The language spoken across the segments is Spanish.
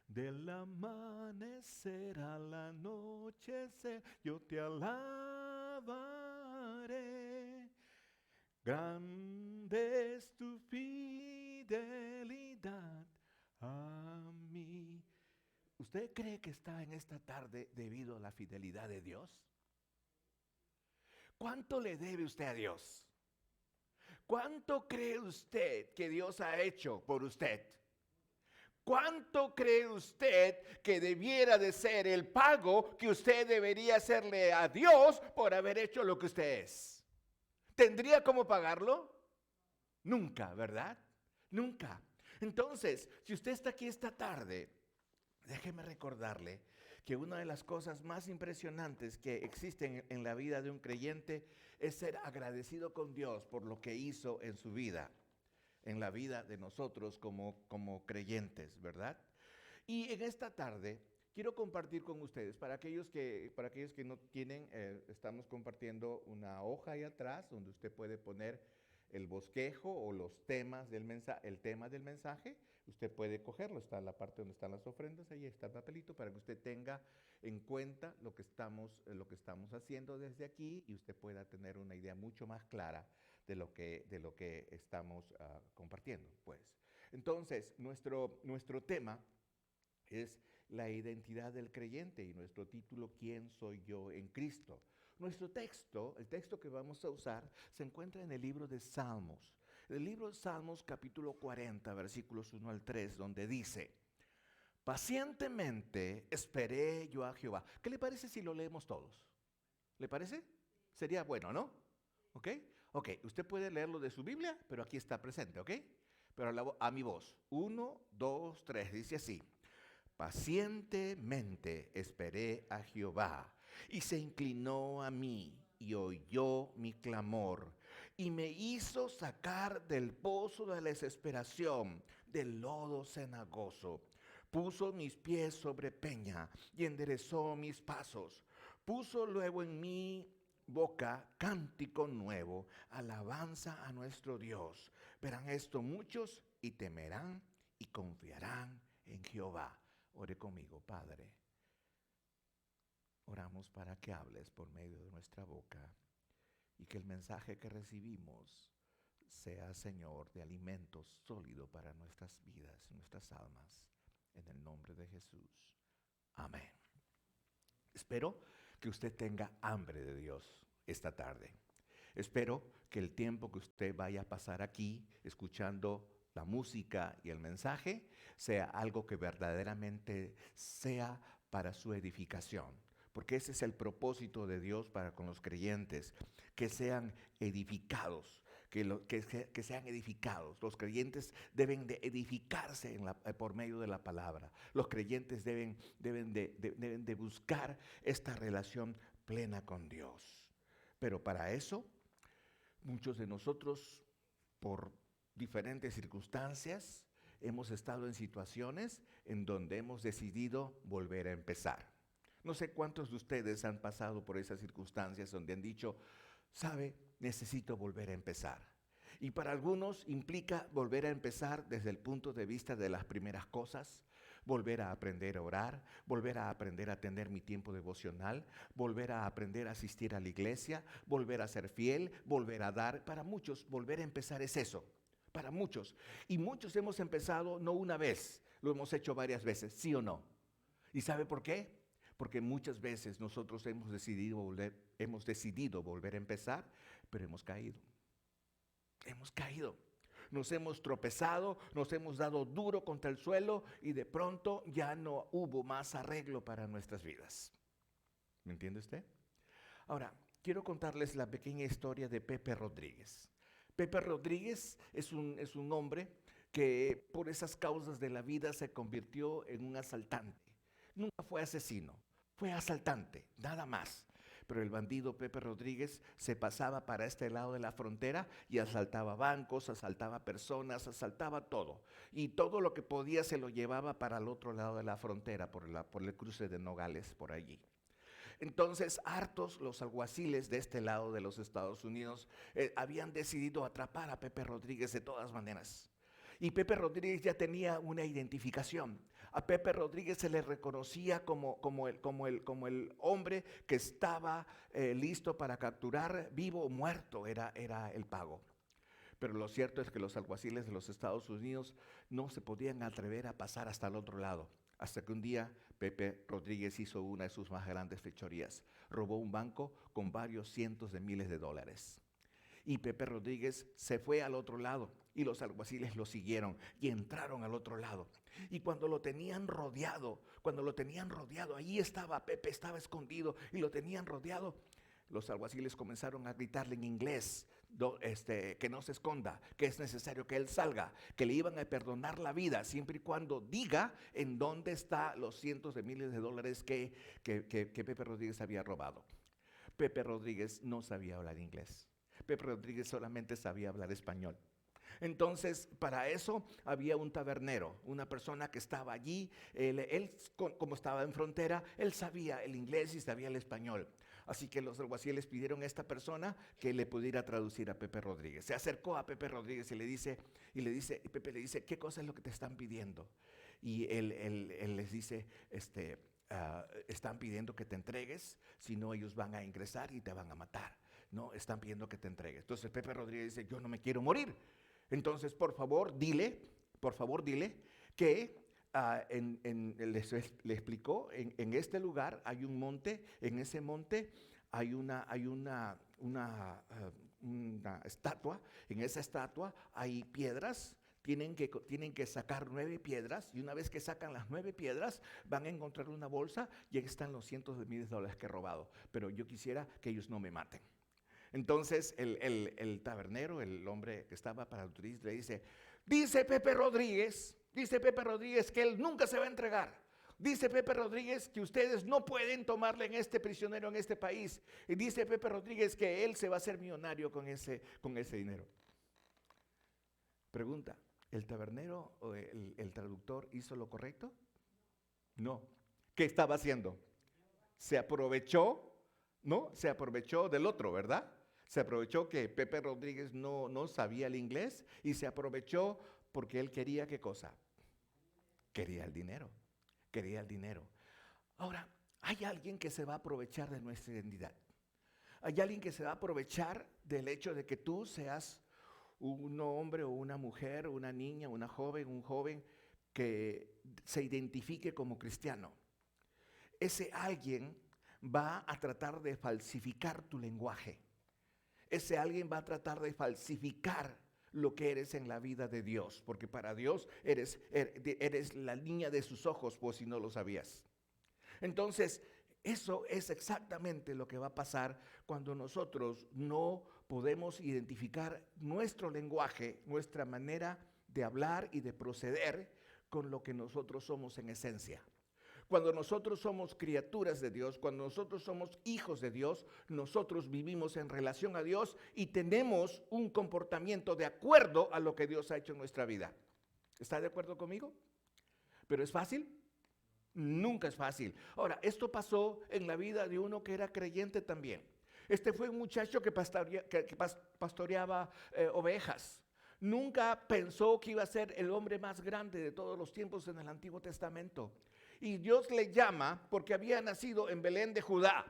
Del amanecer al anochecer, yo te alabaré. Grande es tu fidelidad a mí. ¿Usted cree que está en esta tarde debido a la fidelidad de Dios? ¿Cuánto le debe usted a Dios? ¿Cuánto cree usted que Dios ha hecho por usted? ¿Cuánto cree usted que debiera de ser el pago que usted debería hacerle a Dios por haber hecho lo que usted es? ¿Tendría cómo pagarlo? Nunca, ¿verdad? Nunca. Entonces, si usted está aquí esta tarde, déjeme recordarle que una de las cosas más impresionantes que existen en la vida de un creyente es ser agradecido con Dios por lo que hizo en su vida, en la vida de nosotros como creyentes, ¿verdad? Y en esta tarde quiero compartir con ustedes, para aquellos que no tienen, estamos compartiendo una hoja ahí atrás donde usted puede poner el bosquejo o los temas del mensaje, el tema del mensaje, usted puede cogerlo, está en la parte donde están las ofrendas, ahí está el papelito para que usted tenga en cuenta lo que estamos haciendo desde aquí y usted pueda tener una idea mucho más clara de lo que estamos compartiendo, pues. Entonces, nuestro tema es la identidad del creyente y nuestro título, ¿quién soy yo en Cristo? Nuestro texto, el texto que vamos a usar, se encuentra en el libro de Salmos. El libro de Salmos capítulo 40, versículos 1 al 3, donde dice, pacientemente esperé yo a Jehová. ¿Qué le parece si lo leemos todos? ¿Le parece? Sería bueno, ¿no? ¿Ok? Ok, usted puede leerlo de su Biblia, pero aquí está presente, ¿ok? Pero a mi voz. 1, 2, 3, dice así. Pacientemente esperé a Jehová y se inclinó a mí y oyó mi clamor y me hizo sacar del pozo de la desesperación, del lodo cenagoso. Puso mis pies sobre peña y enderezó mis pasos. Puso luego en mi boca cántico nuevo, alabanza a nuestro Dios. Verán esto muchos y temerán y confiarán en Jehová. Ore conmigo, Padre. Oramos para que hables por medio de nuestra boca y que el mensaje que recibimos sea, Señor, de alimento sólido para nuestras vidas, nuestras almas. En el nombre de Jesús. Amén. Espero que usted tenga hambre de Dios esta tarde. Espero que el tiempo que usted vaya a pasar aquí escuchando la música y el mensaje sea algo que verdaderamente sea para su edificación. Porque ese es el propósito de Dios para con los creyentes, que sean edificados, que sean edificados. Los creyentes deben de edificarse por medio de la palabra. Los creyentes deben de buscar esta relación plena con Dios. Pero para eso, muchos de nosotros, por diferentes circunstancias, hemos estado en situaciones en donde hemos decidido volver a empezar. No sé cuántos de ustedes han pasado por esas circunstancias donde han dicho, sabe, necesito volver a empezar. Y para algunos implica volver a empezar desde el punto de vista de las primeras cosas, volver a aprender a orar, volver a aprender a tener mi tiempo devocional, volver a aprender a asistir a la iglesia, volver a ser fiel, volver a dar. Para muchos, volver a empezar es eso. Para muchos. Y muchos hemos empezado no una vez, lo hemos hecho varias veces, ¿sí o no? ¿Y sabe por qué? Porque muchas veces nosotros hemos decidido volver a empezar, pero hemos caído. Hemos caído. Nos hemos tropezado, nos hemos dado duro contra el suelo y de pronto ya no hubo más arreglo para nuestras vidas. ¿Me entiende usted? Ahora, quiero contarles la pequeña historia de Pepe Rodríguez. Pepe Rodríguez es un hombre que por esas causas de la vida se convirtió en un asaltante. Nunca fue asesino, fue asaltante, nada más. Pero el bandido Pepe Rodríguez se pasaba para este lado de la frontera y asaltaba bancos, asaltaba personas, asaltaba todo. Y todo lo que podía se lo llevaba para el otro lado de la frontera, por el cruce de Nogales, por allí. Entonces, hartos los alguaciles de este lado de los Estados Unidos habían decidido atrapar a Pepe Rodríguez de todas maneras. Y Pepe Rodríguez ya tenía una identificación. A Pepe Rodríguez se le reconocía como el hombre que estaba listo para capturar vivo o muerto, era el pago. Pero lo cierto es que los alguaciles de los Estados Unidos no se podían atrever a pasar hasta el otro lado. Hasta que un día Pepe Rodríguez hizo una de sus más grandes fechorías. Robó un banco con varios cientos de miles de dólares. Y Pepe Rodríguez se fue al otro lado y los alguaciles lo siguieron y entraron al otro lado. Y cuando lo tenían rodeado, ahí estaba Pepe, estaba escondido y lo tenían rodeado. Los alguaciles comenzaron a gritarle en inglés que no se esconda, que es necesario que él salga, que le iban a perdonar la vida siempre y cuando diga en dónde están los cientos de miles de dólares que Pepe Rodríguez había robado. Pepe Rodríguez no sabía hablar inglés. Pepe Rodríguez solamente sabía hablar español. Entonces, para eso había un tabernero, una persona que estaba allí. Él, como estaba en frontera, él sabía el inglés y sabía el español. Así que los alguaciles pidieron a esta persona que le pudiera traducir a Pepe Rodríguez. Se acercó a Pepe Rodríguez y Pepe le dice, ¿qué cosa es lo que te están pidiendo? Y él les dice, están pidiendo que te entregues, si no ellos van a ingresar y te van a matar. No, están pidiendo que te entregues. Entonces Pepe Rodríguez dice, yo no me quiero morir. Entonces, por favor, dile que le explicó, en este lugar hay un monte, en ese monte hay una estatua, en esa estatua hay piedras. Tienen que sacar 9 piedras y una vez que sacan las 9 piedras van a encontrar una bolsa y ahí están los cientos de miles de dólares que he robado. Pero yo quisiera que ellos no me maten. Entonces el tabernero, el hombre que estaba para el turismo, le dice Pepe Rodríguez que él nunca se va a entregar. Dice Pepe Rodríguez que ustedes no pueden tomarle en este prisionero en este país. Y dice Pepe Rodríguez que él se va a hacer millonario con ese dinero. Pregunta, ¿el tabernero o el traductor hizo lo correcto? No. ¿Qué estaba haciendo? Se aprovechó, ¿no? Se aprovechó del otro, ¿verdad? Se aprovechó que Pepe Rodríguez no sabía el inglés y se aprovechó porque él quería, ¿qué cosa? Quería el dinero. Ahora, hay alguien que se va a aprovechar de nuestra identidad. Hay alguien que se va a aprovechar del hecho de que tú seas un hombre o una mujer, una niña, una joven, un joven que se identifique como cristiano. Ese alguien va a tratar de falsificar tu lenguaje. Ese alguien va a tratar de falsificar lo que eres en la vida de Dios, porque para Dios eres la niña de sus ojos, pues si no lo sabías. Entonces, eso es exactamente lo que va a pasar cuando nosotros no podemos identificar nuestro lenguaje, nuestra manera de hablar y de proceder con lo que nosotros somos en esencia. Cuando nosotros somos criaturas de Dios, cuando nosotros somos hijos de Dios, nosotros vivimos en relación a Dios y tenemos un comportamiento de acuerdo a lo que Dios ha hecho en nuestra vida. ¿Está de acuerdo conmigo? ¿Pero es fácil? Nunca es fácil. Ahora, esto pasó en la vida de uno que era creyente también. Este fue un muchacho que pastoreaba ovejas. Nunca pensó que iba a ser el hombre más grande de todos los tiempos en el Antiguo Testamento. Y Dios le llama porque había nacido en Belén de Judá.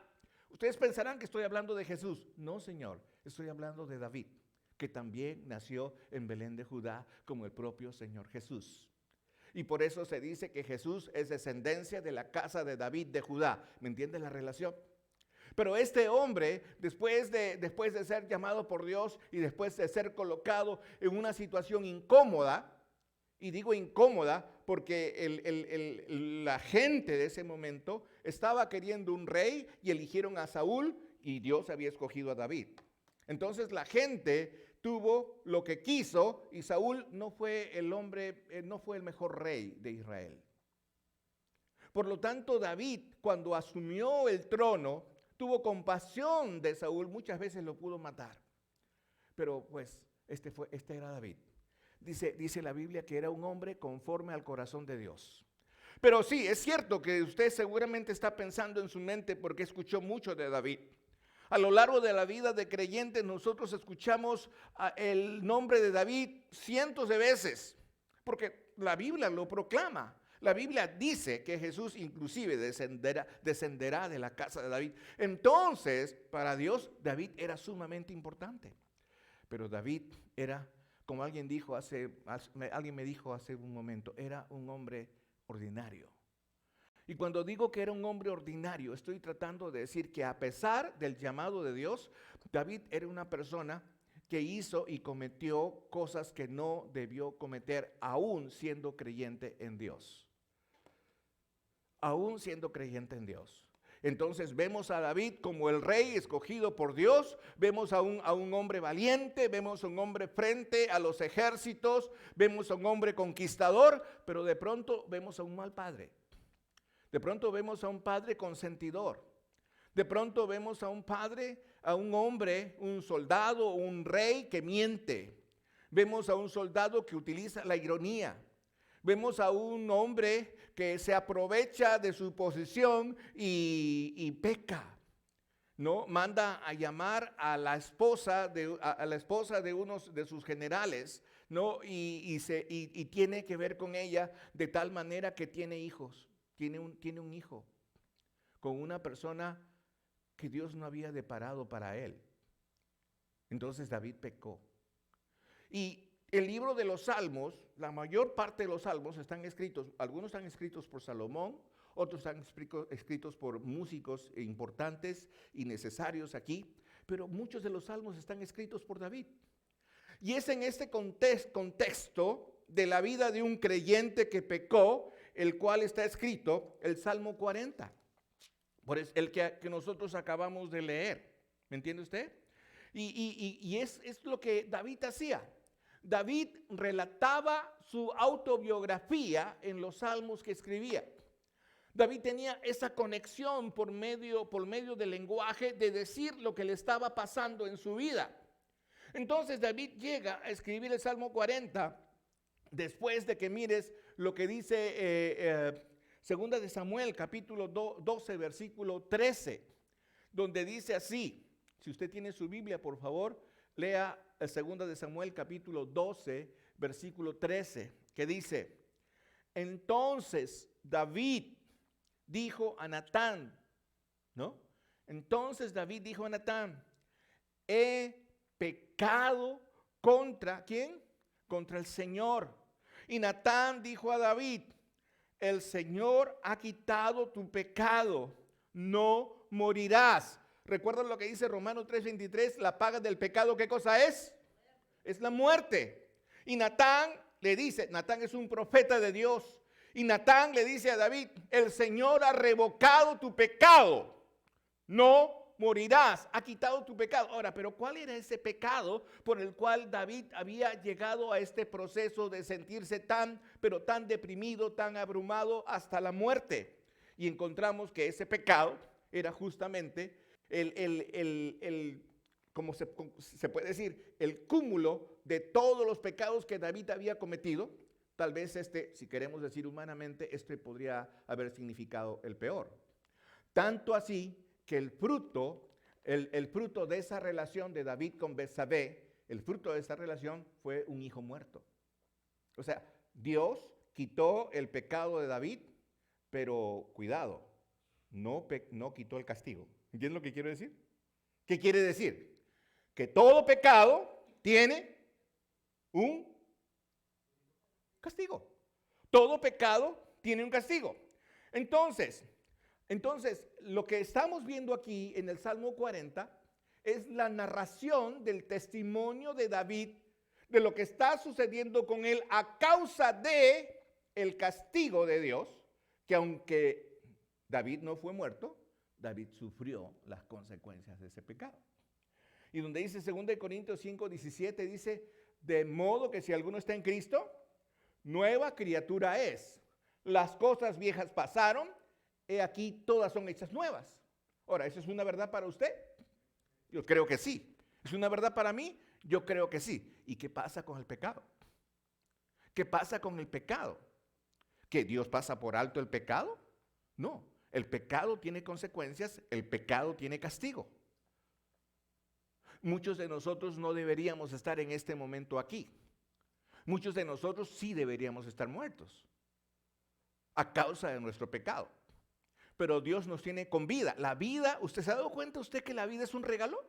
Ustedes pensarán que estoy hablando de Jesús. No, Señor, estoy hablando de David, que también nació en Belén de Judá como el propio Señor Jesús. Y por eso se dice que Jesús es descendencia de la casa de David de Judá. ¿Me entiendes la relación? Pero este hombre, después de ser llamado por Dios y después de ser colocado en una situación incómoda, y digo incómoda porque la gente de ese momento estaba queriendo un rey y eligieron a Saúl y Dios había escogido a David. Entonces la gente tuvo lo que quiso y Saúl no fue el mejor rey de Israel. Por lo tanto, David, cuando asumió el trono, tuvo compasión de Saúl, muchas veces lo pudo matar. Pero pues este era David. Dice la Biblia que era un hombre conforme al corazón de Dios. Pero sí, es cierto que usted seguramente está pensando en su mente porque escuchó mucho de David. A lo largo de la vida de creyentes nosotros escuchamos el nombre de David cientos de veces, porque la Biblia lo proclama. La Biblia dice que Jesús inclusive descenderá de la casa de David. Entonces, para Dios, David era sumamente importante. Pero David era, como alguien me dijo hace un momento, era un hombre ordinario. Y cuando digo que era un hombre ordinario, estoy tratando de decir que a pesar del llamado de Dios, David era una persona que hizo y cometió cosas que no debió cometer, aún siendo creyente en Dios. Aún siendo creyente en Dios. Entonces vemos a David como el rey escogido por Dios, vemos a un hombre valiente, vemos a un hombre frente a los ejércitos, vemos a un hombre conquistador, pero de pronto vemos a un mal padre. De pronto vemos a un padre consentidor. De pronto vemos a un padre, a un hombre, un soldado, un rey que miente. Vemos a un soldado que utiliza la ironía. Vemos a un hombre que se aprovecha de su posición y peca, ¿no? Manda a llamar a la esposa de uno de sus generales, ¿no? Y tiene que ver con ella de tal manera que tiene hijos. Tiene un hijo con una persona que Dios no había deparado para él. Entonces David pecó. Y el libro de los Salmos, la mayor parte de los Salmos están escritos, algunos están escritos por Salomón, otros están escritos por músicos importantes y necesarios aquí, pero muchos de los Salmos están escritos por David. Y es en este contexto de la vida de un creyente que pecó, el cual está escrito el Salmo 40, por el que nosotros acabamos de leer. ¿Me entiende usted? Y es lo que David hacía. David relataba su autobiografía en los salmos que escribía. David tenía esa conexión por medio del lenguaje de decir lo que le estaba pasando en su vida. Entonces David llega a escribir el Salmo 40 después de que mires lo que dice Segunda de Samuel, capítulo 12, versículo 13, donde dice así. Si usted tiene su Biblia, por favor, lea Segunda de Samuel, capítulo 12, versículo 13, que dice: entonces David dijo a Natán, ¿no? Entonces David dijo a Natán: he pecado contra, ¿quién? Contra el Señor. Y Natán dijo a David: el Señor ha quitado tu pecado, no morirás. ¿Recuerdan lo que dice Romanos 3:23? La paga del pecado, ¿qué cosa es? Es la muerte. Y Natán le dice, Natán es un profeta de Dios, y Natán le dice a David: el Señor ha revocado tu pecado, no morirás, ha quitado tu pecado. Ahora, pero ¿cuál era ese pecado por el cual David había llegado a este proceso de sentirse tan deprimido, tan abrumado hasta la muerte? Y encontramos que ese pecado era justamente como se puede decir, el cúmulo de todos los pecados que David había cometido. Tal vez si queremos decir humanamente, podría haber significado el peor. Tanto así que el fruto de esa relación de David con Betsabé, el fruto de esa relación fue un hijo muerto. O sea, Dios quitó el pecado de David, pero cuidado, no quitó el castigo. ¿Entienden lo que quiero decir? ¿Qué quiere decir? Que todo pecado tiene un castigo. Todo pecado tiene un castigo. Entonces, lo que estamos viendo aquí en el Salmo 40 es la narración del testimonio de David de lo que está sucediendo con él a causa de el castigo de Dios, que aunque David no fue muerto, David sufrió las consecuencias de ese pecado. Y donde dice 2 Corintios 5:17, dice: de modo que si alguno está en Cristo, nueva criatura es. Las cosas viejas pasaron, he aquí todas son hechas nuevas. Ahora, ¿eso es una verdad para usted? Yo creo que sí. ¿Es una verdad para mí? Yo creo que sí. ¿Y qué pasa con el pecado? ¿Qué pasa con el pecado? ¿Que Dios pasa por alto el pecado? No. El pecado tiene consecuencias, el pecado tiene castigo. Muchos de nosotros no deberíamos estar en este momento aquí. Muchos de nosotros sí deberíamos estar muertos. a causa de nuestro pecado. Pero Dios nos tiene con vida. La vida, ¿usted se ha dado cuenta usted que la vida es un regalo?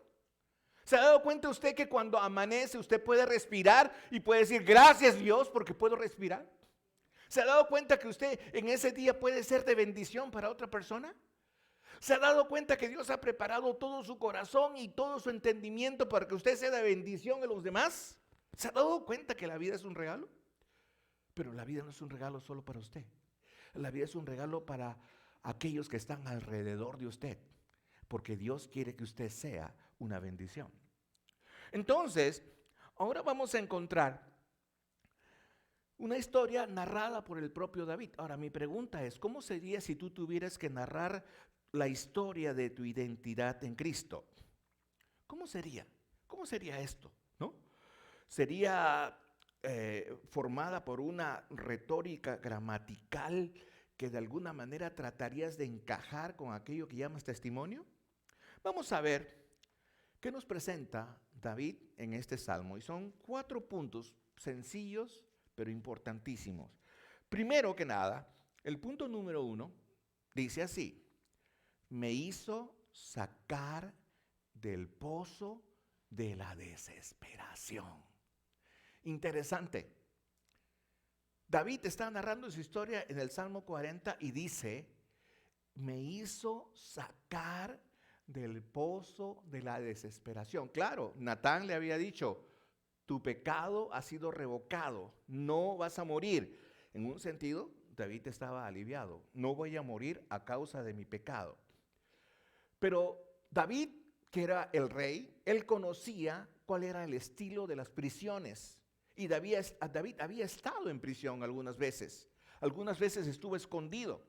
¿Se ha dado cuenta usted que cuando amanece usted puede respirar y puede decir gracias Dios porque puedo respirar? ¿Se ha dado cuenta que usted en ese día puede ser de bendición para otra persona? ¿Se ha dado cuenta que Dios ha preparado todo su corazón y todo su entendimiento para que usted sea de bendición a los demás? ¿Se ha dado cuenta que la vida es un regalo? Pero la vida no es un regalo solo para usted. La vida es un regalo para aquellos que están alrededor de usted, porque Dios quiere que usted sea una bendición. Entonces, ahora vamos a encontrar una historia narrada por el propio David. Ahora, mi pregunta es, ¿cómo sería si tú tuvieras que narrar la historia de tu identidad en Cristo? ¿Cómo sería? ¿Cómo sería esto? ¿No? ¿Sería formada por una retórica gramatical que de alguna manera tratarías de encajar con aquello que llamas testimonio? Vamos a ver qué nos presenta David en este salmo. Y son 4 puntos sencillos, pero importantísimos. Primero que nada, el punto número 1 dice así: me hizo sacar del pozo de la desesperación. Interesante. David está narrando su historia en el Salmo 40 y dice, me hizo sacar del pozo de la desesperación. Claro, Natán le había dicho, tu pecado ha sido revocado, no vas a morir. En un sentido, David estaba aliviado, no voy a morir a causa de mi pecado. Pero David, que era el rey, él conocía cuál era el estilo de las prisiones. Y David había estado en prisión algunas veces estuvo escondido.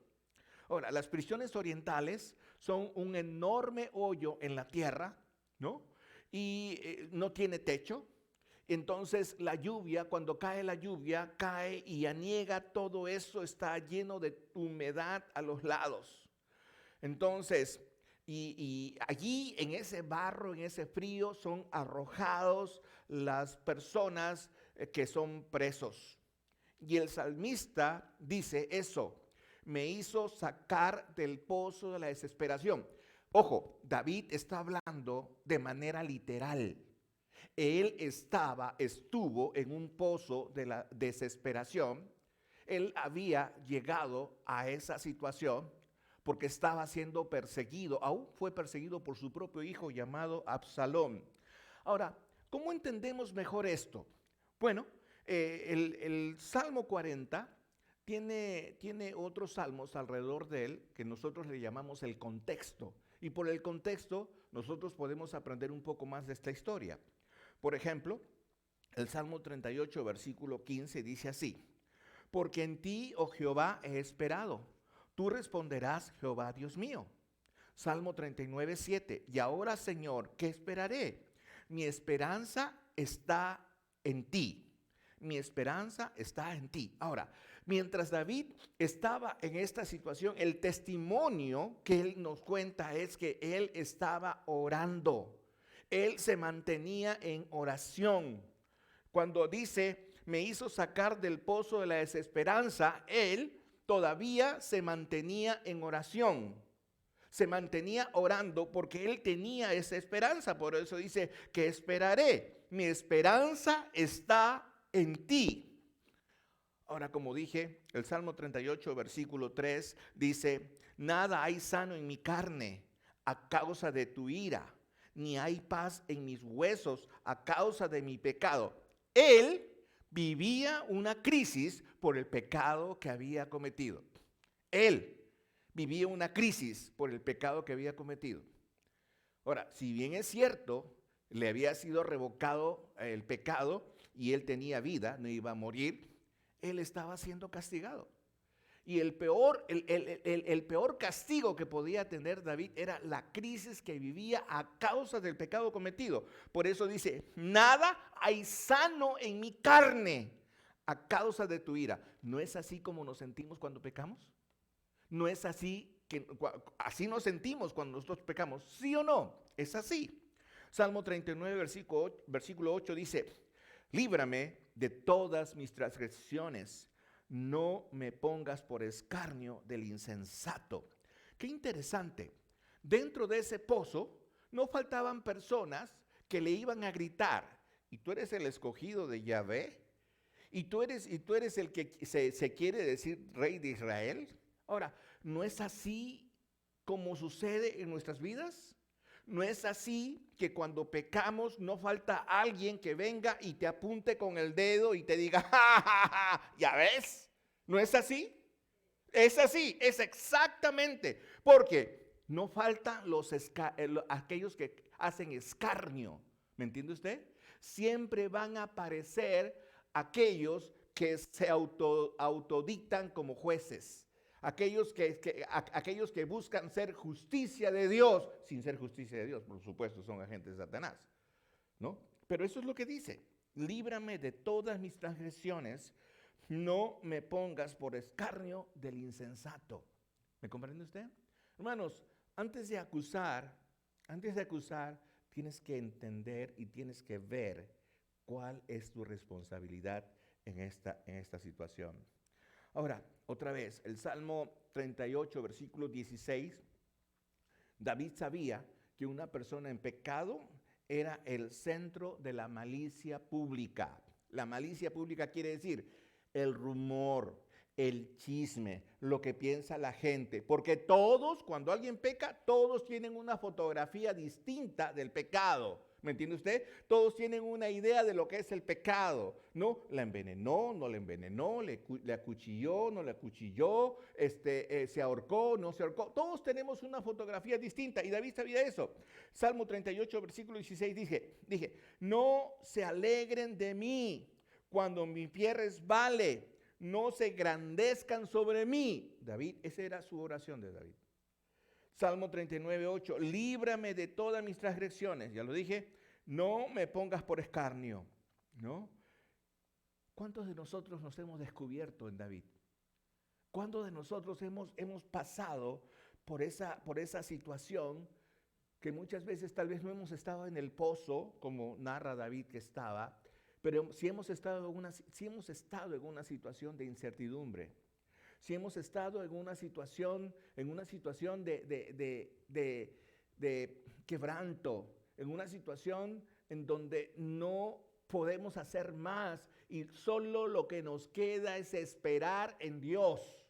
Ahora, las prisiones orientales son un enorme hoyo en la tierra, ¿no? Y no tiene techo. Entonces la lluvia, cuando cae la lluvia, cae y aniega todo eso, está lleno de humedad a los lados. Entonces, y allí en ese barro, en ese frío, son arrojados las personas que son presos. Y el salmista dice eso, me hizo sacar del pozo de la desesperación. Ojo, David está hablando de manera literal. Él estuvo en un pozo de la desesperación. Él había llegado a esa situación porque estaba siendo perseguido, aún fue perseguido por su propio hijo llamado Absalón. Ahora, ¿cómo entendemos mejor esto? Bueno, el Salmo 40 tiene otros salmos alrededor de él que nosotros le llamamos el contexto. Y por el contexto nosotros podemos aprender un poco más de esta historia. Por ejemplo, el Salmo 38, versículo 15 dice así, porque en ti, oh Jehová, he esperado. Tú responderás, Jehová, Dios mío. Salmo 39, 7. Y ahora, Señor, ¿qué esperaré? Mi esperanza está en ti. Mi esperanza está en ti. Ahora, mientras David estaba en esta situación, el testimonio que él nos cuenta es que él estaba orando. Él se mantenía en oración. Cuando dice, me hizo sacar del pozo de la desesperanza, él todavía se mantenía en oración, se mantenía orando porque él tenía esa esperanza. Por eso dice, ¿qué esperaré? Mi esperanza está en ti. Ahora, como dije, el Salmo 38, versículo 3 dice, nada hay sano en mi carne a causa de tu ira, ni hay paz en mis huesos a causa de mi pecado. Él vivía una crisis por el pecado que había cometido. Él vivía una crisis por el pecado que había cometido. Ahora, si bien es cierto, le había sido revocado el pecado y él tenía vida, no iba a morir, él estaba siendo castigado. Y el peor castigo que podía tener David era la crisis que vivía a causa del pecado cometido. Por eso dice, nada hay sano en mi carne a causa de tu ira. ¿No es así como nos sentimos cuando pecamos? ¿No es así así nos sentimos cuando nosotros pecamos? ¿Sí o no? Es así. Salmo 39, versículo 8 dice, líbrame de todas mis transgresiones. no me pongas por escarnio del insensato. Qué interesante. Dentro de ese pozo no faltaban personas que le iban a gritar, y tú eres el escogido de Yahvé, y tú eres el que se quiere decir rey de Israel. Ahora, ¿no es así como sucede en nuestras vidas? ¿No es así que cuando pecamos no falta alguien que venga y te apunte con el dedo y te diga, ¡ja, ja, ja! ¿Ya ves? ¿No es así? Es así, es exactamente. Porque no faltan aquellos que hacen escarnio. ¿Me entiende usted? Siempre van a aparecer aquellos que se autodictan como jueces. Aquellos que buscan ser justicia de Dios, sin ser justicia de Dios, por supuesto, son agentes de Satanás, ¿no? Pero eso es lo que dice: líbrame de todas mis transgresiones, no me pongas por escarnio del insensato. ¿Me comprende usted? Hermanos, antes de acusar, tienes que entender y tienes que ver cuál es tu responsabilidad en esta situación. Ahora, otra vez, el Salmo 38, versículo 16, David sabía que una persona en pecado era el centro de la malicia pública. La malicia pública quiere decir el rumor, el chisme, lo que piensa la gente. Porque todos, cuando alguien peca, todos tienen una fotografía distinta del pecado. ¿Me entiende usted? Todos tienen una idea de lo que es el pecado, ¿no? La envenenó, no la envenenó, le acuchilló, no le acuchilló, se ahorcó, no se ahorcó. Todos tenemos una fotografía distinta y David sabía eso. Salmo 38, versículo 16 dije, no se alegren de mí cuando mi pie resbale, no se engrandezcan sobre mí. David, esa era su oración de David. Salmo 39, 8, líbrame de todas mis transgresiones. Ya lo dije, no me pongas por escarnio, ¿no? ¿Cuántos de nosotros nos hemos descubierto en David? ¿Cuántos de nosotros hemos pasado por esa situación que muchas veces tal vez no hemos estado en el pozo, como narra David que estaba, pero si hemos estado en una situación de incertidumbre? Si hemos estado en una situación de quebranto, en una situación en donde no podemos hacer más y solo lo que nos queda es esperar en Dios.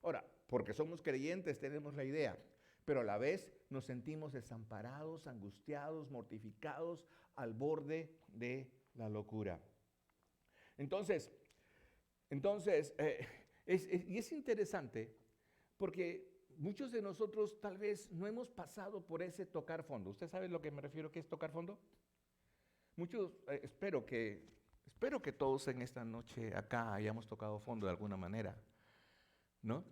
Ahora, porque somos creyentes tenemos la idea, pero a la vez nos sentimos desamparados, angustiados, mortificados, al borde de la locura. Entonces, y es interesante porque muchos de nosotros tal vez no hemos pasado por ese tocar fondo. ¿Usted sabe a lo que me refiero que es tocar fondo? Muchos, espero que todos en esta noche acá hayamos tocado fondo de alguna manera, ¿no?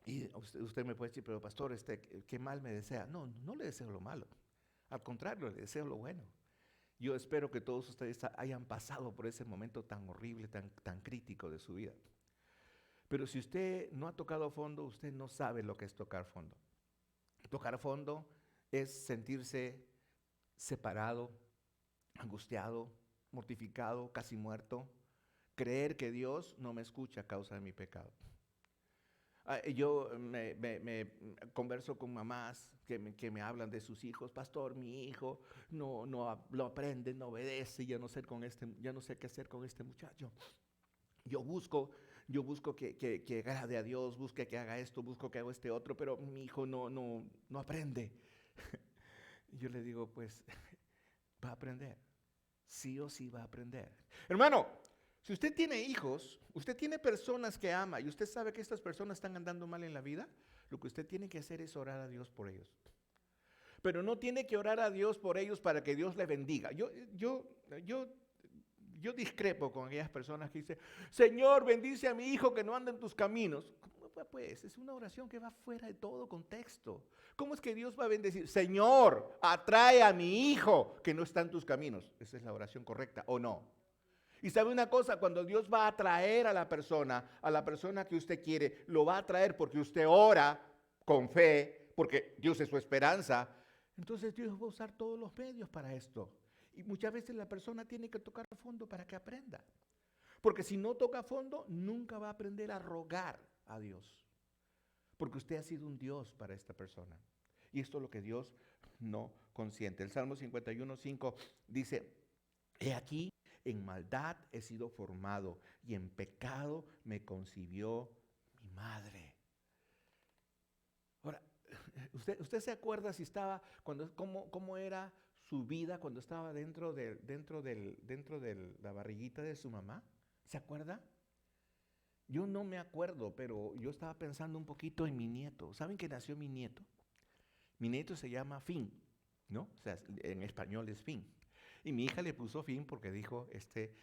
Y usted me puede decir, pero pastor, ¿qué mal me desea? No, no le deseo lo malo. Al contrario, le deseo lo bueno. Yo espero que todos ustedes hayan pasado por ese momento tan horrible, tan crítico de su vida. Pero si usted no ha tocado fondo, usted no sabe lo que es tocar fondo. Tocar fondo es sentirse separado, angustiado, mortificado, casi muerto, creer que Dios no me escucha a causa de mi pecado. Yo me converso con mamás que me hablan de sus hijos. Pastor, mi hijo no aprende, no obedece, ya no sé qué hacer con este muchacho. Yo busco que agrade a Dios, busque que haga esto, busco que haga este otro, pero mi hijo no aprende. Yo le digo, pues, va a aprender. Sí o sí va a aprender. Hermano, si usted tiene hijos, usted tiene personas que ama y usted sabe que estas personas están andando mal en la vida, lo que usted tiene que hacer es orar a Dios por ellos. Pero no tiene que orar a Dios por ellos para que Dios le bendiga. Yo discrepo con aquellas personas que dicen, Señor, bendice a mi hijo que no anda en tus caminos. Pues es una oración que va fuera de todo contexto. ¿Cómo es que Dios va a bendecir? Señor, atrae a mi hijo que no está en tus caminos. ¿Esa es la oración correcta o no? Y sabe una cosa, cuando Dios va a atraer a la persona que usted quiere, lo va a atraer porque usted ora con fe, porque Dios es su esperanza. Entonces Dios va a usar todos los medios para esto. Y muchas veces la persona tiene que tocar a fondo para que aprenda. Porque si no toca fondo, nunca va a aprender a rogar a Dios. Porque usted ha sido un Dios para esta persona. Y esto es lo que Dios no consiente. El Salmo 51:5 dice: he aquí, en maldad he sido formado y en pecado me concibió mi madre. Ahora, ¿usted se acuerda si estaba, cómo era su vida cuando estaba dentro de la barriguita de su mamá? ¿Se acuerda? Yo no me acuerdo, pero yo estaba pensando un poquito en mi nieto. ¿Saben que nació mi nieto? Mi nieto se llama Finn, ¿no? O sea, en español es Finn. Y mi hija le puso Finn porque dijo, este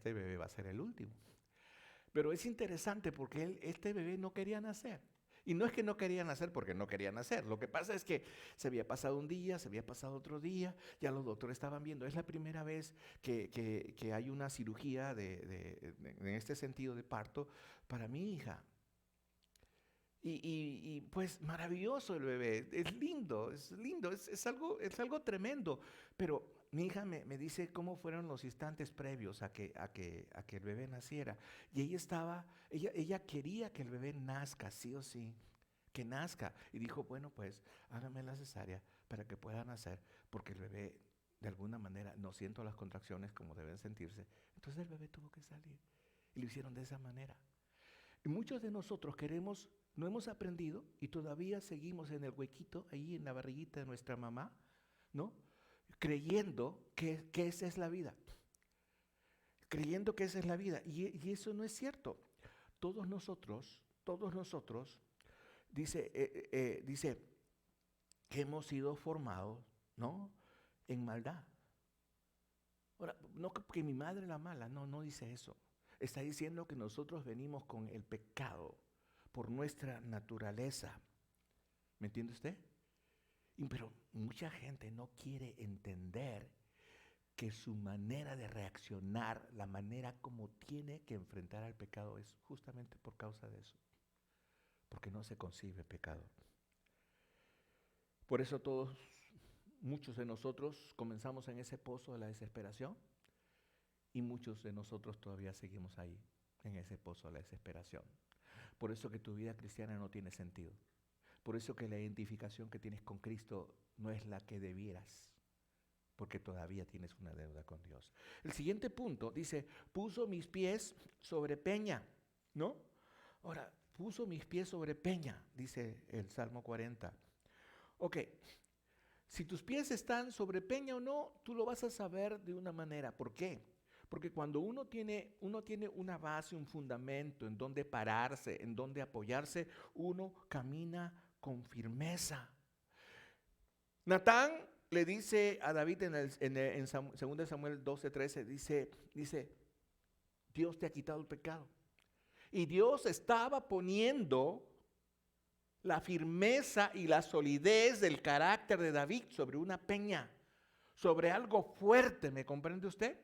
bebé va a ser el último. Pero es interesante porque este bebé no quería nacer. Y no es que no quería nacer porque no quería nacer. Lo que pasa es que se había pasado un día, se había pasado otro día, ya los doctores estaban viendo. Es la primera vez que hay una cirugía en este sentido de parto para mi hija. Y pues maravilloso el bebé, es lindo, es algo tremendo. Pero mi hija me dice cómo fueron los instantes previos a que el bebé naciera. Y ella quería que el bebé nazca, sí o sí, que nazca. Y dijo, bueno, pues hágame la cesárea para que pueda nacer, porque el bebé de alguna manera no siento las contracciones como deben sentirse. Entonces el bebé tuvo que salir. Y lo hicieron de esa manera. Y muchos de nosotros no hemos aprendido y todavía seguimos en el huequito, ahí en la barriguita de nuestra mamá, ¿no? Creyendo que esa es la vida. Creyendo que esa es la vida. Y eso no es cierto. Todos nosotros, dice que hemos sido formados, ¿no? En maldad. Ahora, no que mi madre era mala, no dice eso. Está diciendo que nosotros venimos con el pecado por nuestra naturaleza. ¿Me entiende usted? Pero mucha gente no quiere entender que su manera de reaccionar, la manera como tiene que enfrentar al pecado es justamente por causa de eso. Porque no se concibe pecado. Por eso muchos de nosotros comenzamos en ese pozo de la desesperación y muchos de nosotros todavía seguimos ahí, en ese pozo de la desesperación. Por eso que tu vida cristiana no tiene sentido. Por eso que la identificación que tienes con Cristo no es la que debieras, porque todavía tienes una deuda con Dios. El siguiente punto dice, puso mis pies sobre peña, ¿no? Ahora, puso mis pies sobre peña, dice el Salmo 40. Ok, si tus pies están sobre peña o no, tú lo vas a saber de una manera. ¿Por qué? Porque cuando uno tiene una base, un fundamento en donde pararse, en donde apoyarse, uno camina con firmeza. Natán le dice a David en 2 Samuel 12:13, dice, Dios te ha quitado el pecado. Y Dios estaba poniendo la firmeza y la solidez del carácter de David sobre una peña, sobre algo fuerte, ¿me comprende usted?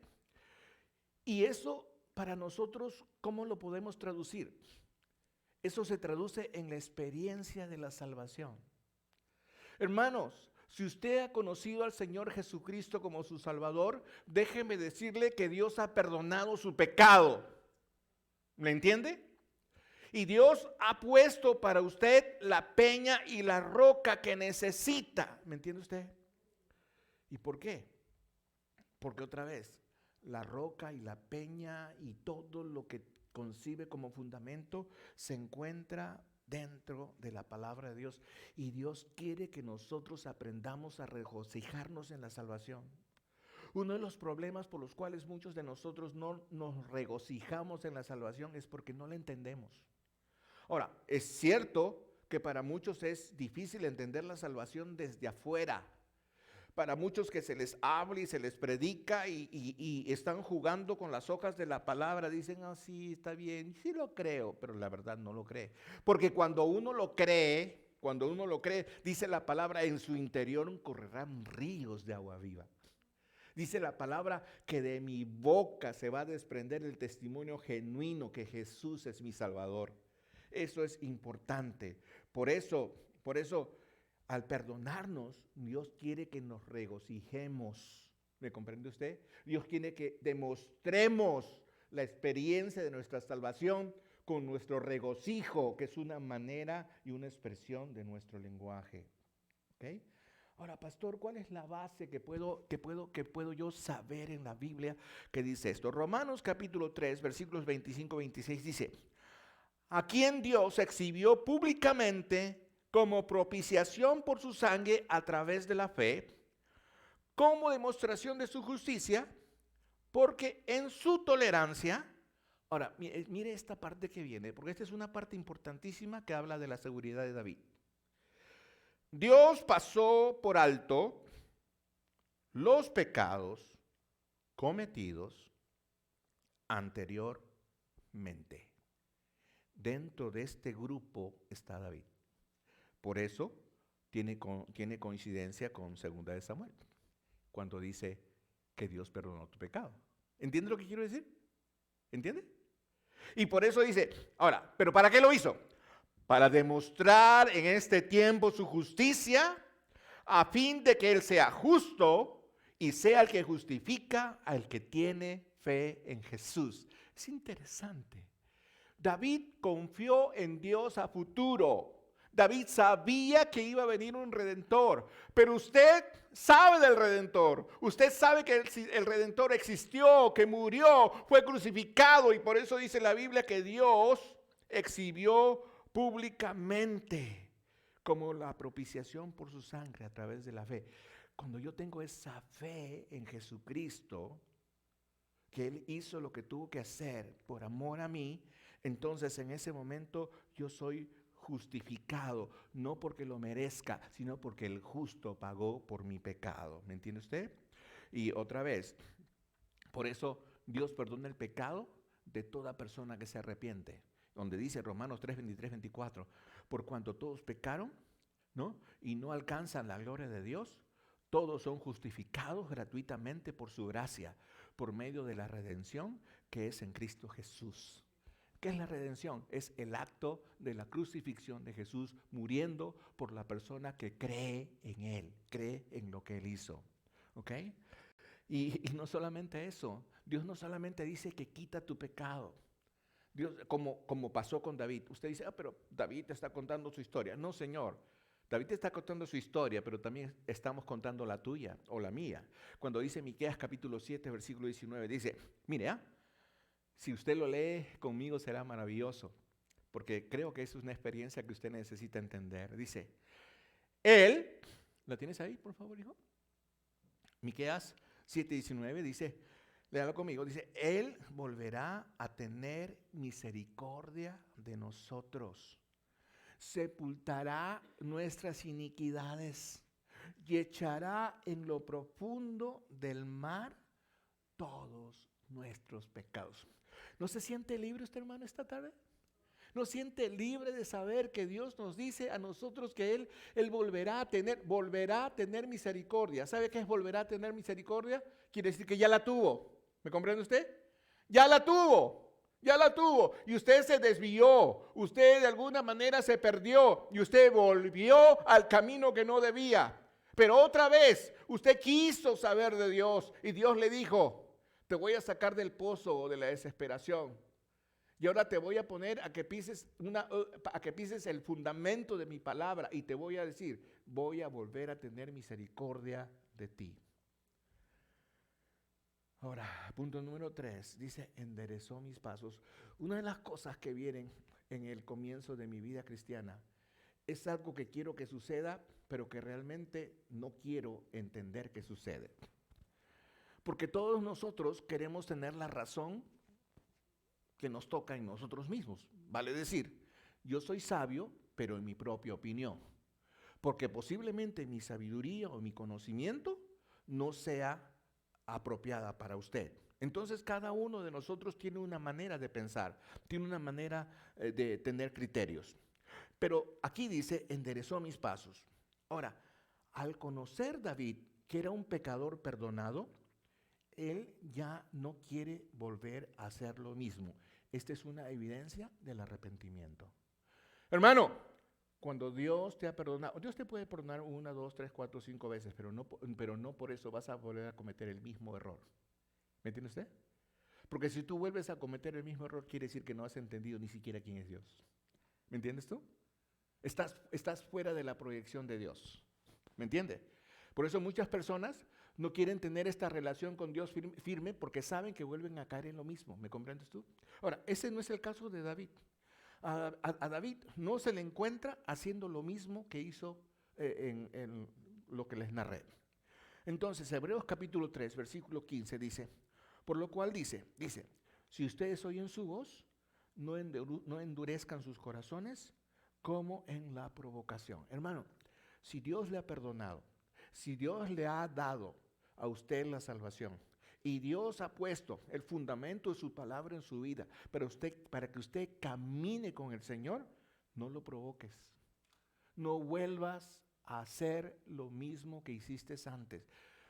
Y eso para nosotros, ¿cómo lo podemos traducir? Eso se traduce en la experiencia de la salvación. Hermanos, si usted ha conocido al Señor Jesucristo como su Salvador, déjeme decirle que Dios ha perdonado su pecado. ¿Me entiende? Y Dios ha puesto para usted la peña y la roca que necesita. ¿Me entiende usted? ¿Y por qué? Porque otra vez, la roca y la peña y todo lo que concibe como fundamento se encuentra dentro de la palabra de Dios. Y Dios quiere que nosotros aprendamos a regocijarnos en la salvación. Uno de los problemas por los cuales muchos de nosotros no nos regocijamos en la salvación es porque no la entendemos. Ahora, es cierto que para muchos es difícil entender la salvación desde afuera. Para muchos que se les habla y se les predica y están jugando con las hojas de la palabra, dicen, sí, está bien, sí lo creo, pero la verdad no lo cree. Porque cuando uno lo cree, dice la palabra, en su interior correrán ríos de agua viva. Dice la palabra que de mi boca se va a desprender el testimonio genuino que Jesús es mi Salvador. Eso es importante. Por eso, al perdonarnos, Dios quiere que nos regocijemos. ¿Me comprende usted? Dios quiere que demostremos la experiencia de nuestra salvación con nuestro regocijo, que es una manera y una expresión de nuestro lenguaje. ¿Ok? Ahora, pastor, ¿cuál es la base que puedo yo saber en la Biblia que dice esto? Romanos capítulo 3, versículos 25-26 dice: a quien Dios exhibió públicamente como propiciación por su sangre a través de la fe, como demostración de su justicia, porque en su tolerancia. Ahora, mire esta parte que viene, porque esta es una parte importantísima que habla de la seguridad de David. Dios pasó por alto los pecados cometidos anteriormente. Dentro de este grupo está David. Por eso tiene coincidencia con 2 de Samuel, cuando dice que Dios perdonó tu pecado. ¿Entiende lo que quiero decir? ¿Entiende? Y por eso dice, ahora, ¿pero para qué lo hizo? Para demostrar en este tiempo su justicia, a fin de que Él sea justo y sea el que justifica al que tiene fe en Jesús. Es interesante. David confió en Dios a futuro. David sabía que iba a venir un redentor, pero usted sabe del redentor. Usted sabe que el redentor existió, que murió, fue crucificado, y por eso dice la Biblia que Dios exhibió públicamente como la propiciación por su sangre a través de la fe. Cuando yo tengo esa fe en Jesucristo, que Él hizo lo que tuvo que hacer por amor a mí, entonces en ese momento yo soy justificado, no porque lo merezca, sino porque el justo pagó por mi pecado. ¿Me entiende usted? Y otra vez, por eso Dios perdona el pecado de toda persona que se arrepiente. Donde dice Romanos 3, 23, 24, por cuanto todos pecaron, ¿no? Y no alcanzan la gloria de Dios, todos son justificados gratuitamente por su gracia, por medio de la redención que es en Cristo Jesús. ¿Qué es la redención? Es el acto de la crucifixión de Jesús muriendo por la persona que cree en Él, cree en lo que Él hizo. ¿Ok? Y no solamente eso, Dios no solamente dice que quita tu pecado. Dios, como pasó con David. Usted dice, pero David te está contando su historia. No, Señor. David te está contando su historia, pero también estamos contando la tuya o la mía. Cuando dice Miqueas capítulo 7, versículo 19, dice, mire, si usted lo lee conmigo será maravilloso, porque creo que eso es una experiencia que usted necesita entender. Dice, Él, ¿la tienes ahí, por favor, hijo? Miqueas 7, 19 dice, léalo conmigo, dice, Él volverá a tener misericordia de nosotros, sepultará nuestras iniquidades y echará en lo profundo del mar todos nuestros pecados. ¿No se siente libre usted, hermano, esta tarde? ¿No siente libre de saber que Dios nos dice a nosotros que Él volverá a tener misericordia? ¿Sabe qué es volverá a tener misericordia? Quiere decir que ya la tuvo. ¿Me comprende usted? Ya la tuvo. Ya la tuvo. Y usted se desvió. Usted de alguna manera se perdió. Y usted volvió al camino que no debía. Pero otra vez, usted quiso saber de Dios. Y Dios le dijo, te voy a sacar del pozo o de la desesperación. Y ahora te voy a poner a que pises el fundamento de mi palabra. Y te voy a decir, voy a volver a tener misericordia de ti. Ahora, punto número 3, dice, enderezó mis pasos. Una de las cosas que vienen en el comienzo de mi vida cristiana es algo que quiero que suceda, pero que realmente no quiero entender que sucede. Porque todos nosotros queremos tener la razón que nos toca en nosotros mismos. Vale decir, yo soy sabio, pero en mi propia opinión. Porque posiblemente mi sabiduría o mi conocimiento no sea apropiada para usted. Entonces cada uno de nosotros tiene una manera de pensar, tiene una manera de tener criterios. Pero aquí dice, enderezó mis pasos. Ahora, al conocer David que era un pecador perdonado, él ya no quiere volver a hacer lo mismo. Esta es una evidencia del arrepentimiento. Hermano, cuando Dios te ha perdonado, Dios te puede perdonar 1, 2, 3, 4, 5 veces, pero no por eso vas a volver a cometer el mismo error. ¿Me entiende usted? Porque si tú vuelves a cometer el mismo error, quiere decir que no has entendido ni siquiera quién es Dios. ¿Me entiendes tú? Estás fuera de la proyección de Dios. ¿Me entiendes? Por eso muchas personas no quieren tener esta relación con Dios firme porque saben que vuelven a caer en lo mismo. ¿Me comprendes tú? Ahora, ese no es el caso de David. A David no se le encuentra haciendo lo mismo que hizo en lo que les narré. Entonces, Hebreos capítulo 3, versículo 15 dice, por lo cual dice, si ustedes oyen su voz, no endurezcan sus corazones como en la provocación. Hermano, si Dios le ha perdonado, si Dios le ha dado a usted la salvación y Dios ha puesto el fundamento de su palabra en su vida, para que usted camine con el Señor, no lo provoques. No vuelvas a hacer lo mismo que hiciste antes.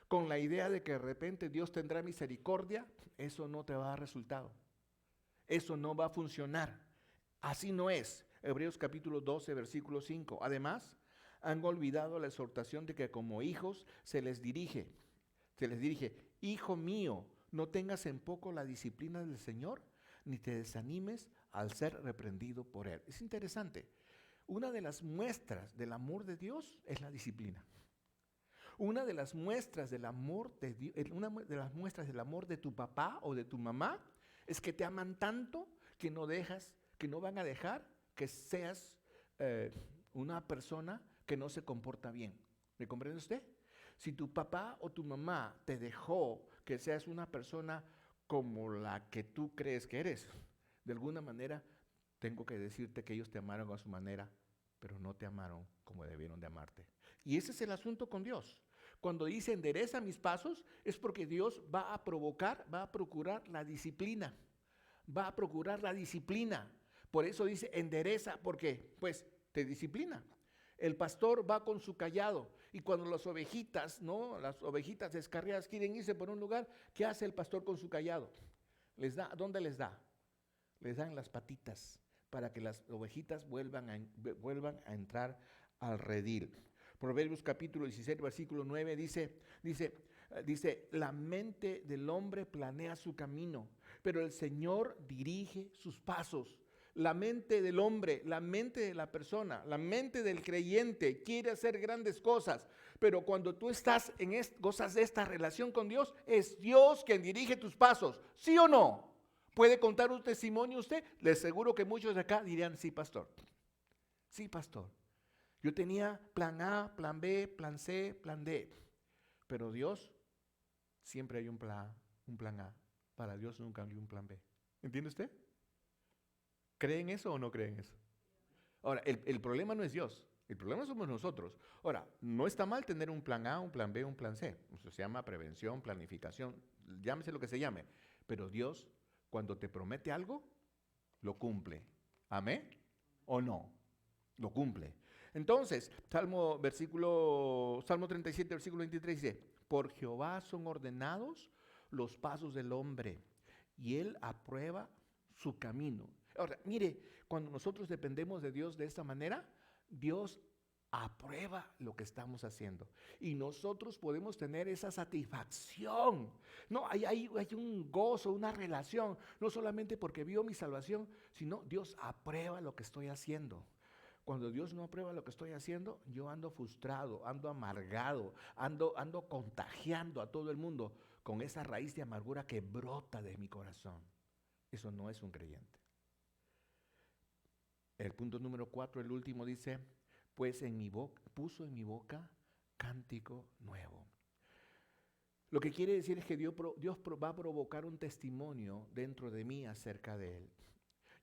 Con la idea de que de repente Dios tendrá misericordia, eso no te va a dar resultado. Eso no va a funcionar. Así no es. Hebreos capítulo 12, versículo 5. Además, han olvidado la exhortación de que como hijos se les dirige, hijo mío, no tengas en poco la disciplina del Señor, ni te desanimes al ser reprendido por Él. Es interesante. Una de las muestras del amor de Dios es la disciplina. Una de las muestras del amor de Dios, una de las muestras del amor de tu papá o de tu mamá es que te aman tanto que no van a dejar que seas una persona que no se comporta bien. ¿Me comprende usted? Si tu papá o tu mamá te dejó que seas una persona como la que tú crees que eres, de alguna manera tengo que decirte que ellos te amaron a su manera, pero no te amaron como debieron de amarte. Y ese es el asunto con Dios. Cuando dice endereza mis pasos, es porque Dios va a procurar la disciplina. Va a procurar la disciplina. Por eso dice endereza, porque pues te disciplina. El pastor va con su cayado y cuando las ovejitas descarriadas quieren irse por un lugar, ¿qué hace el pastor con su cayado? ¿Dónde les da? Les dan las patitas para que las ovejitas vuelvan a entrar al redil. Proverbios capítulo 16, versículo 9 dice, la mente del hombre planea su camino, pero el Señor dirige sus pasos. La mente del hombre, la mente de la persona, la mente del creyente quiere hacer grandes cosas, pero cuando tú gozas de esta relación con Dios, es Dios quien dirige tus pasos, ¿sí o no? ¿Puede contar un testimonio usted? Les aseguro que muchos de acá dirían, sí, pastor. Sí, pastor. Yo tenía plan A, plan B, plan C, plan D. Pero Dios, siempre hay un plan A. Para Dios nunca hay un plan B. ¿Entiende usted? ¿Creen eso o no creen eso? Ahora, el problema no es Dios. El problema somos nosotros. Ahora, no está mal tener un plan A, un plan B, un plan C. Eso se llama prevención, planificación, llámese lo que se llame. Pero Dios, cuando te promete algo, lo cumple. ¿Amén? ¿O no? Lo cumple. Entonces, Salmo 37, versículo 23 dice, por Jehová son ordenados los pasos del hombre, y él aprueba su camino. Ahora, mire, cuando nosotros dependemos de Dios de esta manera, Dios aprueba lo que estamos haciendo. Y nosotros podemos tener esa satisfacción. No, hay un gozo, una relación, no solamente porque vio mi salvación, sino Dios aprueba lo que estoy haciendo. Cuando Dios no aprueba lo que estoy haciendo, yo ando frustrado, ando amargado, ando contagiando a todo el mundo con esa raíz de amargura que brota de mi corazón. Eso no es un creyente. El punto número 4, el último, dice, pues puso en mi boca cántico nuevo. Lo que quiere decir es que Dios va a provocar un testimonio dentro de mí acerca de Él.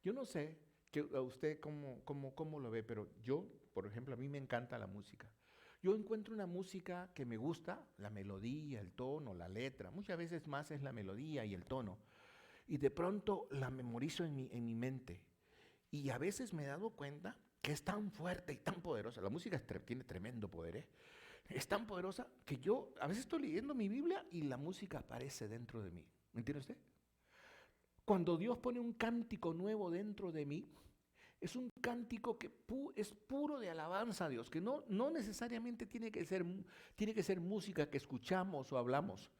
Yo no sé que a usted cómo lo ve, pero yo, por ejemplo, a mí me encanta la música. Yo encuentro una música que me gusta, la melodía, el tono, la letra. Muchas veces más es la melodía y el tono. Y de pronto la memorizo en mi mente. Y a veces me he dado cuenta que es tan fuerte y tan poderosa. La música tiene tremendo poder, ¿eh? Es tan poderosa que yo a veces estoy leyendo mi Biblia y la música aparece dentro de mí. ¿Me entiende usted? Cuando Dios pone un cántico nuevo dentro de mí, es un cántico que es puro de alabanza a Dios, que no necesariamente tiene que ser música que escuchamos o hablamos.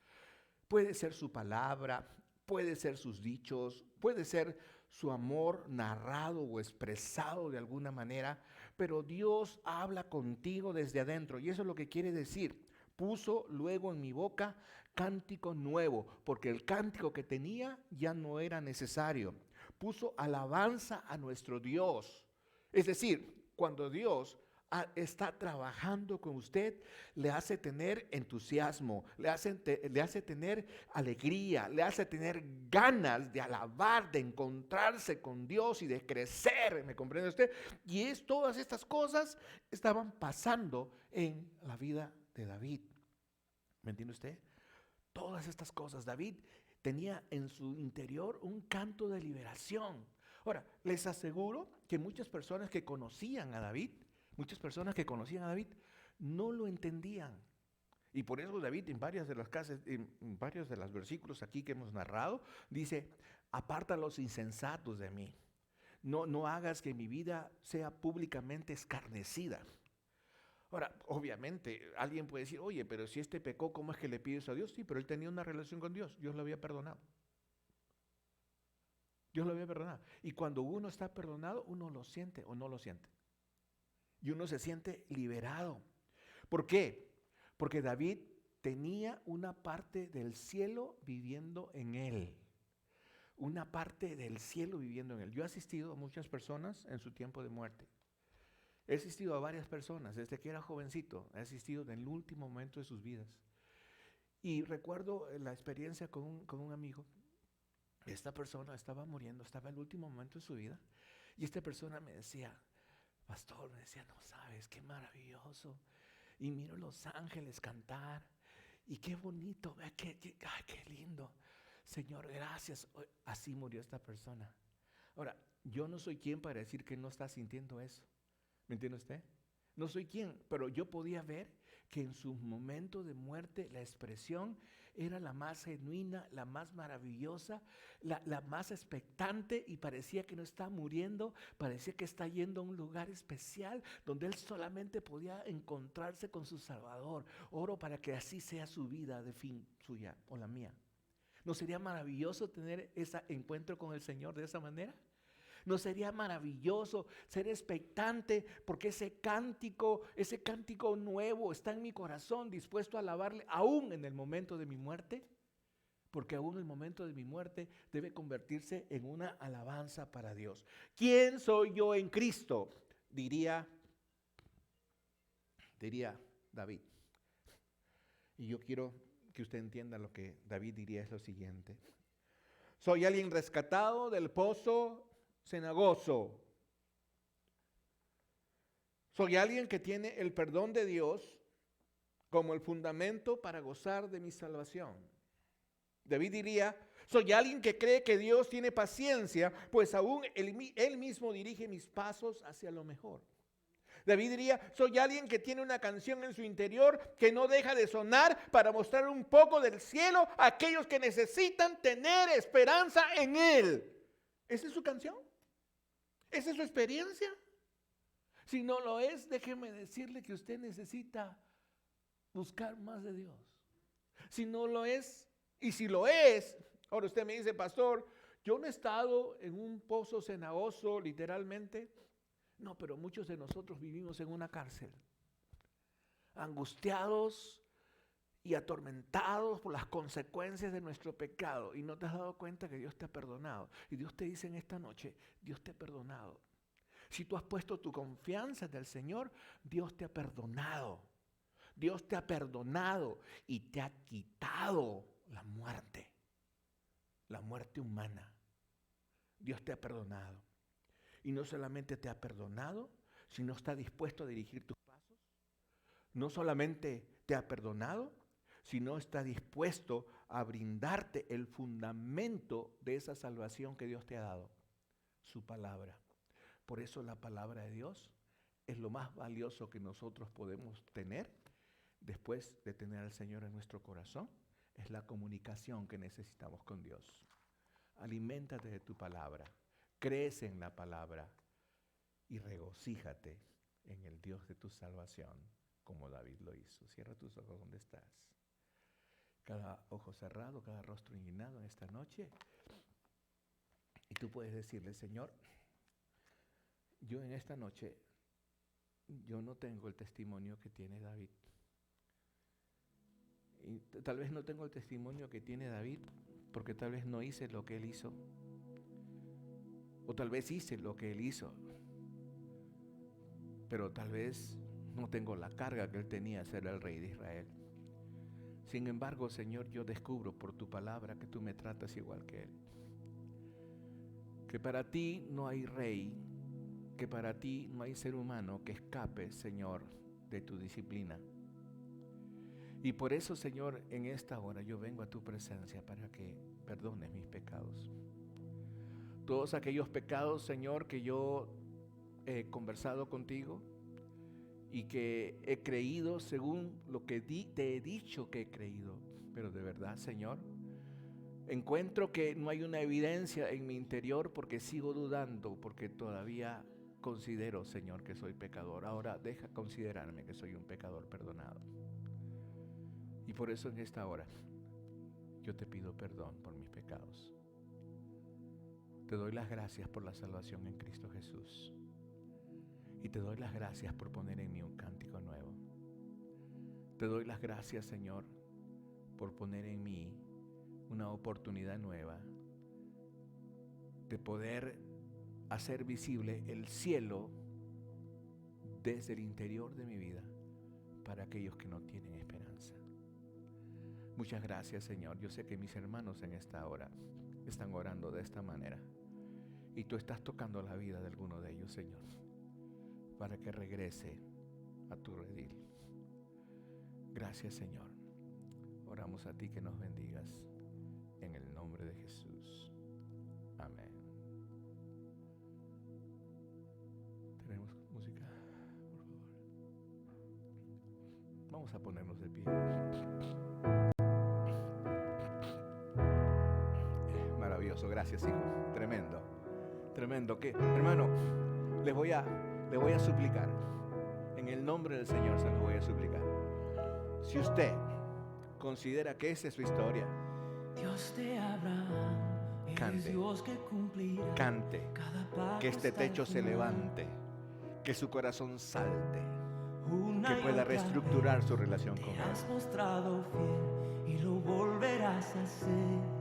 Puede ser su palabra, puede ser sus dichos, puede ser su amor narrado o expresado de alguna manera, pero Dios habla contigo desde adentro, y eso es lo que quiere decir. Puso luego en mi boca cántico nuevo, porque el cántico que tenía ya no era necesario. Puso alabanza a nuestro Dios. Es decir, cuando Dios está trabajando con usted, le hace tener entusiasmo, le hace tener alegría, le hace tener ganas de alabar, de encontrarse con Dios y de crecer. ¿Me comprende usted? Y todas estas cosas estaban pasando en la vida de David. ¿Me entiende usted? Todas estas cosas. David tenía en su interior un canto de liberación. Ahora, les aseguro que muchas personas que conocían a David, no lo entendían. Y por eso David en varios de los versículos aquí que hemos narrado, dice: aparta a los insensatos de mí. No hagas que mi vida sea públicamente escarnecida. Ahora, obviamente, alguien puede decir: oye, pero si este pecó, ¿cómo es que le pides a Dios? Sí, pero él tenía una relación con Dios. Dios lo había perdonado. Dios lo había perdonado. Y cuando uno está perdonado, uno lo siente o no lo siente. Y uno se siente liberado. ¿Por qué? Porque David tenía una parte del cielo viviendo en él. Una parte del cielo viviendo en él. Yo he asistido a muchas personas en su tiempo de muerte. He asistido a varias personas desde que era jovencito. He asistido en el último momento de sus vidas. Y recuerdo la experiencia con un amigo. Esta persona estaba muriendo, estaba en el último momento de su vida. Y esta persona me decía: pastor, me decía, no sabes, qué maravilloso. Y miro los ángeles cantar. Y qué bonito, ay, qué lindo. Señor, gracias. Así murió esta persona. Ahora, yo no soy quien para decir que no está sintiendo eso. ¿Me entiende usted? No soy quien, pero yo podía ver que en su momento de muerte la expresión era la más genuina, la más maravillosa, la más expectante, y parecía que no está muriendo, parecía que está yendo a un lugar especial donde él solamente podía encontrarse con su Salvador. Oro para que así sea su vida de fin, suya o la mía. ¿No sería maravilloso tener ese encuentro con el Señor de esa manera? ¿No sería maravilloso ser expectante porque ese cántico nuevo está en mi corazón, dispuesto a alabarle aún en el momento de mi muerte? Porque aún el momento de mi muerte debe convertirse en una alabanza para Dios. ¿Quién soy yo en Cristo? Diría David. Y yo quiero que usted entienda lo que David diría es lo siguiente: soy alguien rescatado del pozo cenagoso. Soy alguien que tiene el perdón de Dios como el fundamento para gozar de mi salvación. David diría: soy alguien que cree que Dios tiene paciencia, pues aún Él mismo dirige mis pasos hacia lo mejor. David diría: soy alguien que tiene una canción en su interior que no deja de sonar para mostrar un poco del cielo a aquellos que necesitan tener esperanza en Él. ¿Esa es su canción? ¿Esa es su experiencia? Si no lo es, déjeme decirle que usted necesita buscar más de Dios. Si no lo es, y si lo es, ahora usted me dice: pastor, yo no he estado en un pozo cenagoso literalmente. No, pero muchos de nosotros vivimos en una cárcel, angustiados y atormentados por las consecuencias de nuestro pecado, y no te has dado cuenta que Dios te ha perdonado. Y Dios te dice en esta noche: Dios te ha perdonado. Si tú has puesto tu confianza en el Señor, Dios te ha perdonado. Dios te ha perdonado y te ha quitado la muerte humana. Dios te ha perdonado. Y no solamente te ha perdonado, sino está dispuesto a dirigir tus pasos. No solamente te ha perdonado, sino está dispuesto a brindarte el fundamento de esa salvación que Dios te ha dado: su palabra. Por eso la palabra de Dios es lo más valioso que nosotros podemos tener después de tener al Señor en nuestro corazón. Es la comunicación que necesitamos con Dios. Aliméntate de tu palabra, crece en la palabra y regocíjate en el Dios de tu salvación, como David lo hizo. Cierra tus ojos donde estás. cada ojo cerrado, cada rostro inclinado en esta noche. Y tú puedes decirle: Señor, yo en esta noche, yo no tengo el testimonio que tiene David. Y tal vez no tengo el testimonio que tiene David, porque tal vez no hice lo que él hizo. O tal vez hice lo que él hizo, pero tal vez no tengo la carga que él tenía, ser el rey de Israel. Sin embargo, Señor, yo descubro por tu palabra que tú me tratas igual que él. Que para ti no hay rey, que para ti no hay ser humano que escape, Señor, de tu disciplina. Y por eso, Señor, en esta hora yo vengo a tu presencia para que perdones mis pecados. Todos aquellos pecados, Señor, que yo he conversado contigo y que he creído según lo que te he dicho que he creído. Pero de verdad, Señor, encuentro que no hay una evidencia en mi interior porque sigo dudando, porque todavía considero, Señor, que soy pecador. Ahora deja considerarme que soy un pecador perdonado. Y por eso en esta hora yo te pido perdón por mis pecados. Te doy las gracias por la salvación en Cristo Jesús. Y te doy las gracias por poner en mí un cántico nuevo. Te doy las gracias, Señor, por poner en mí una oportunidad nueva de poder hacer visible el cielo desde el interior de mi vida para aquellos que no tienen esperanza. Muchas gracias, Señor. Yo sé que mis hermanos en esta hora están orando de esta manera. Y tú estás tocando la vida de alguno de ellos, Señor, para que regrese a tu redil. Gracias, Señor. Oramos a ti que nos bendigas. En el nombre de Jesús. Amén. ¿Tenemos música? Por favor. Vamos a ponernos de pie. Maravilloso. Gracias, hijo. Tremendo. Tremendo. Que, hermano, les voy a suplicar. En el nombre del Señor se los voy a suplicar. Si usted considera que esa es su historia, Dios de Abraham, cante, Dios que cumplirá cante, cada que este techo se levante, que su corazón salte, que pueda reestructurar su relación con Él. Te has mostrado fiel y lo volverás a hacer.